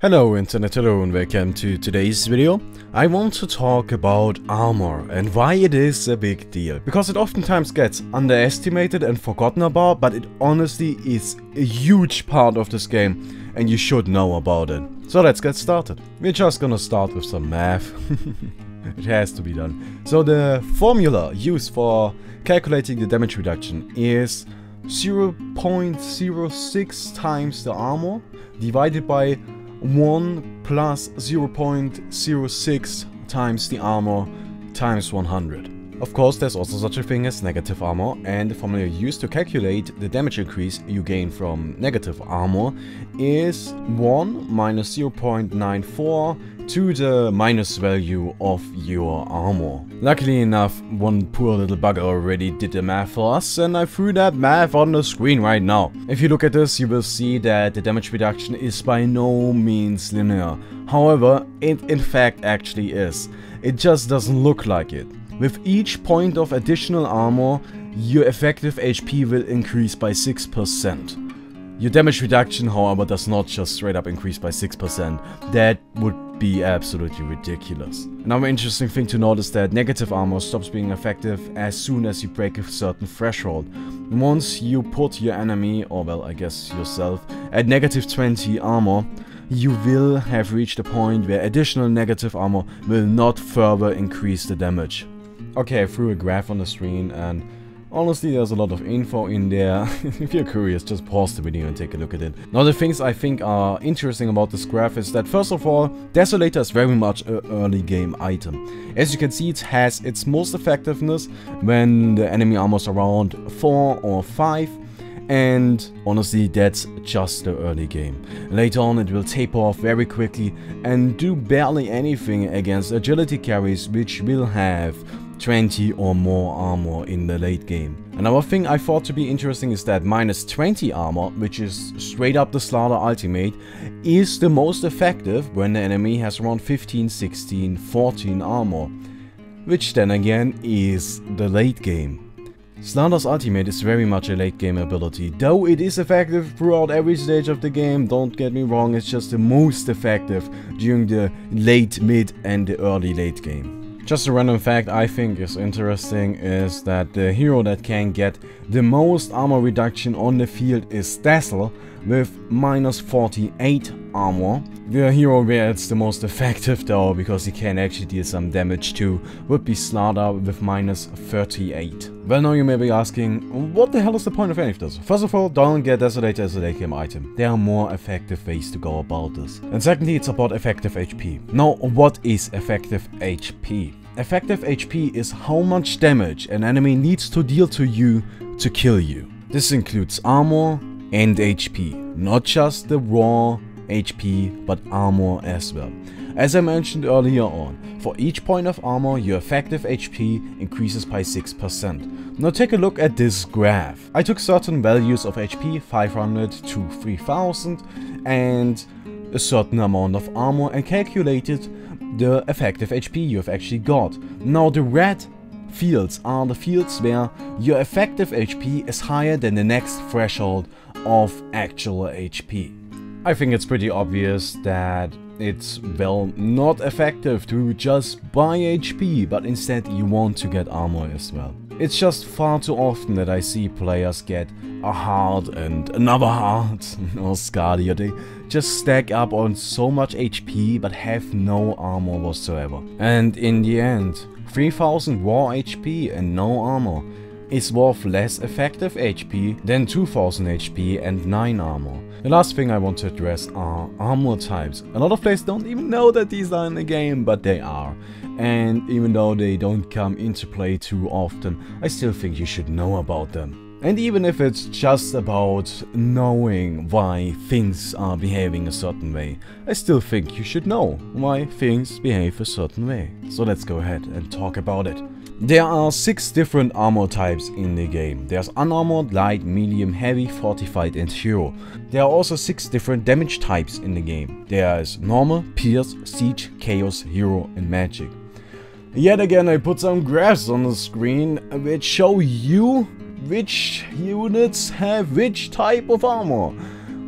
Hello internet, hello and welcome to today's video. I want to talk about armor and why it is a big deal. Because it oftentimes gets underestimated and forgotten about, but it honestly is a huge part of this game and you should know about it. So let's get started. We're just gonna start with some math. It has to be done. So the formula used for calculating the damage reduction is 0.06 times the armor divided by 1 plus 0.06 times the armor times 100. Of course, there's also such a thing as negative armor, and the formula used to calculate the damage increase you gain from negative armor is 1 minus 0.94 to the minus value of your armor. Luckily enough, one poor little bugger already did the math for us, and I threw that math on the screen right now. If you look at this, you will see that the damage reduction is by no means linear. However, it in fact actually is. It just doesn't look like it. With each point of additional armor, your effective HP will increase by 6%. Your damage reduction, however, does not just straight up increase by 6%. That would be absolutely ridiculous. Another interesting thing to note is that negative armor stops being effective as soon as you break a certain threshold. Once you put your enemy, or well, I guess yourself, at negative 20 armor, you will have reached a point where additional negative armor will not further increase the damage. Okay, I threw a graph on the screen and honestly there's a lot of info in there. If you're curious, just pause the video and take a look at it. Now the things I think are interesting about this graph is that first of all, Desolator is very much an early game item. As you can see, it has its most effectiveness when the enemy armor is around 4 or 5. And honestly, that's just the early game. Later on it will taper off very quickly and do barely anything against agility carries, which will have 20 or more armor in the late game. Another thing I thought to be interesting is that minus 20 armor, which is straight up the Slaughter ultimate, is the most effective when the enemy has around 15, 16, 14 armor, which then again is the late game. Slaughter's ultimate is very much a late game ability, though it is effective throughout every stage of the game, don't get me wrong, it's just the most effective during the late, mid and the early late game. Just a random fact I think is interesting is that the hero that can get the most armor reduction on the field is Dazzle with minus 48 armor. The hero where it's the most effective though, because he can actually deal some damage too, would be Slaughter with minus 38. Well, now you may be asking, what the hell is the point of any of this? First of all, don't get Desolator as a late game item. There are more effective ways to go about this. And secondly, it's about effective HP. Now, what is effective HP? Effective HP is how much damage an enemy needs to deal to you to kill you. This includes armor and HP, not just the raw HP, but armor as well. As I mentioned earlier on, for each point of armor, your effective HP increases by 6%. Now take a look at this graph. I took certain values of HP, 500 to 3000, and a certain amount of armor and calculated the effective HP you have actually got. Now the red fields are the fields where your effective HP is higher than the next threshold of actual HP. I think it's pretty obvious that it's, well, not effective to just buy HP, but instead you want to get armor as well. It's just far too often that I see players get a heart and another heart or Scardia. They just stack up on so much HP but have no armor whatsoever. And in the end, 3000 raw HP and no armor is worth less effective HP than 2000 HP and 9 armor. The last thing I want to address are armor types. A lot of players don't even know that these are in the game, but they are. And even though they don't come into play too often, I still think you should know about them. And even if it's just about knowing why things are behaving a certain way, I still think you should know why things behave a certain way. So let's go ahead and talk about it. There are 6 different armor types in the game. There's unarmored, light, medium, heavy, fortified and hero. There are also 6 different damage types in the game. There is normal, pierce, siege, chaos, hero and magic. Yet again I put some graphs on the screen which show you which units have which type of armor.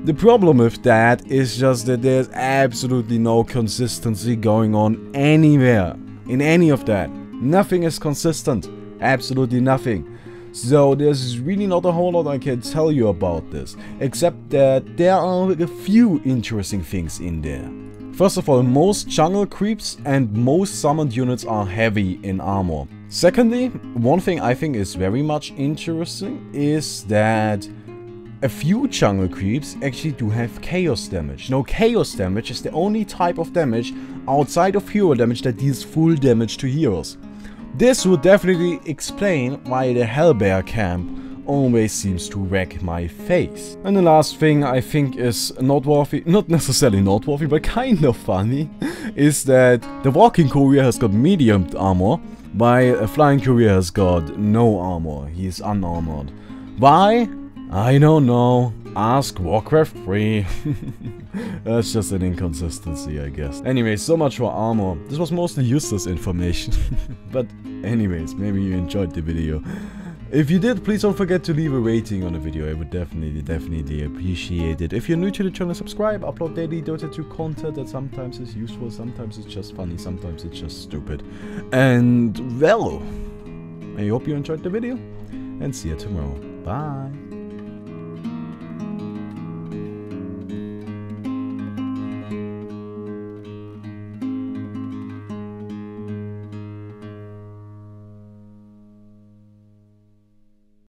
The problem with that is just that there's absolutely no consistency going on anywhere. In any of that. Nothing is consistent. Absolutely nothing. So there's really not a whole lot I can tell you about this. Except that there are a few interesting things in there. First of all, most jungle creeps and most summoned units are heavy in armor. Secondly, one thing I think is very much interesting is that a few jungle creeps actually do have chaos damage. Now, chaos damage is the only type of damage outside of hero damage that deals full damage to heroes. This would definitely explain why the Hellbear camp always seems to wreck my face. And the last thing I think is noteworthy, not necessarily noteworthy, but kind of funny, is that the walking courier has got medium armor, while a flying courier has got no armor. He is unarmored. Why? I don't know. Ask Warcraft 3. That's just an inconsistency, I guess. Anyway, so much for armor. This was mostly useless information. But anyways, maybe you enjoyed the video. If you did, please don't forget to leave a rating on the video. I would definitely appreciate it. If you're new to the channel, subscribe. Upload daily Dota 2 content that sometimes is useful, sometimes it's just funny, sometimes it's just stupid. And well, I hope you enjoyed the video, and see you tomorrow. Bye.